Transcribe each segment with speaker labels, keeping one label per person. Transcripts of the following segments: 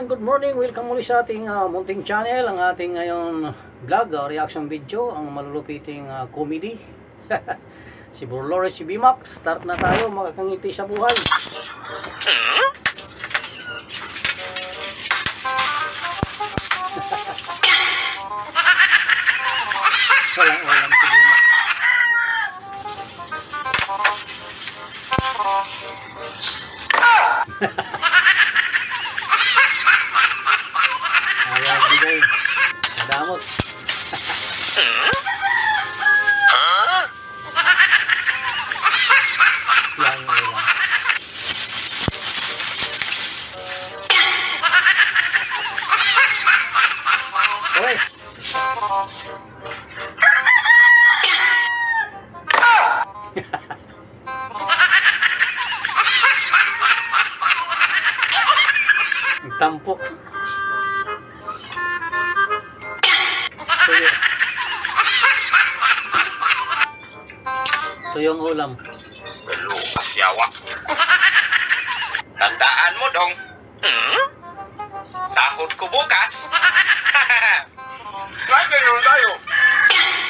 Speaker 1: Good morning, welcome muli sa ating munting channel. Ang ating ngayon vlog, reaction video, ang malulupiting comedy. Si Burlores, si Bimax. Start na tayo, makakangiti sa buhay. Walang si Bimax. Ayaw bigay. Nadamot. Yan lang. Oy. Tampok. Ito yung ulam.
Speaker 2: Hello, asyawa. Tandaan mo dong. Sahod ko bukas. Gagano'n tayo.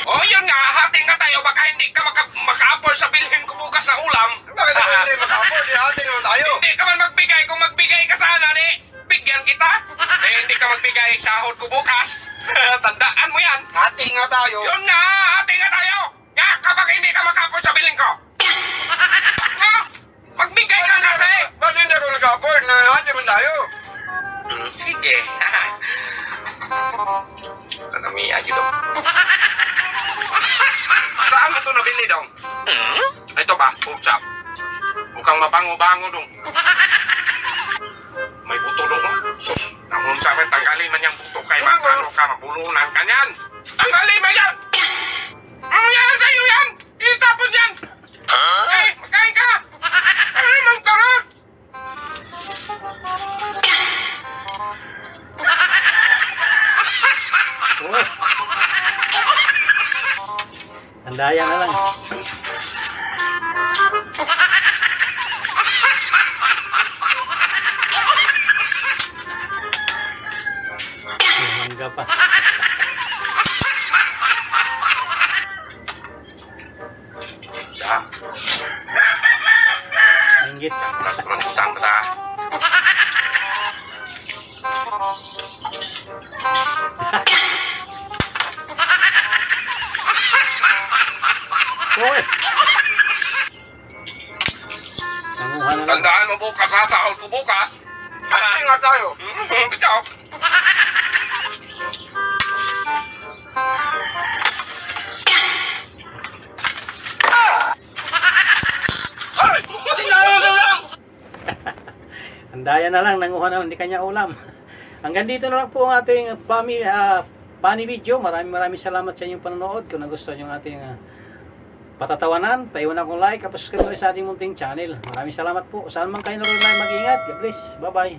Speaker 2: Oh, yun nga. Hati nga tayo. Baka hindi ka maka-afford sa bilhin ko bukas na ulam.
Speaker 3: Bakit ako hindi maka-afford? Hati naman tayo.
Speaker 2: Hindi ka man magbigay. Kung magbigay ka sana, di. Bigyan kita. Hindi ka magbigay. Sahod ko bukas. Tandaan mo yan.
Speaker 3: Hati nga tayo.
Speaker 2: Yun nga. Hati nga tayo. Nga, kapag hindi ka maka-afford sa bilhin ko. Magbigay ka kasi.
Speaker 3: Bakit hindi ako nag-afford? Hati naman tayo.
Speaker 2: Sige. Tanamiya yun dong. Saan mo ito nabili dong? Ito ba? Putsap. Mukhang mabango-bango dong. May buto dong. Sus, namun sabi tanggalin man yung buto kay ano ka, mabulunan ka niyan. Tanggalin mo yan! Yan sa'yo yan! Itapon yan! Eh, magkain ka! Ay, man ka na!
Speaker 1: Oh. Tandaya na lang. Mangga pa.
Speaker 2: Ya.
Speaker 1: Inggit.
Speaker 2: Teman utang kita.
Speaker 1: Oy. Nanguha na lang.
Speaker 2: Tandaan mo bukas ha, sahod ko bukas.
Speaker 3: Hati nga tayo.
Speaker 2: Ikaw.
Speaker 1: Tandaya na lang, nanguha na lang, hindi kanya ulam. Hanggang dito na lang po ang ating funny video. Maraming salamat sa inyong panonood. Kung nagustuhan yung ating patatawanan, paiwan akong like, tapos subscribe sa ating munting channel. Maraming salamat po. Saan man kayo naroon mag-ingat. God bless. Bye-bye.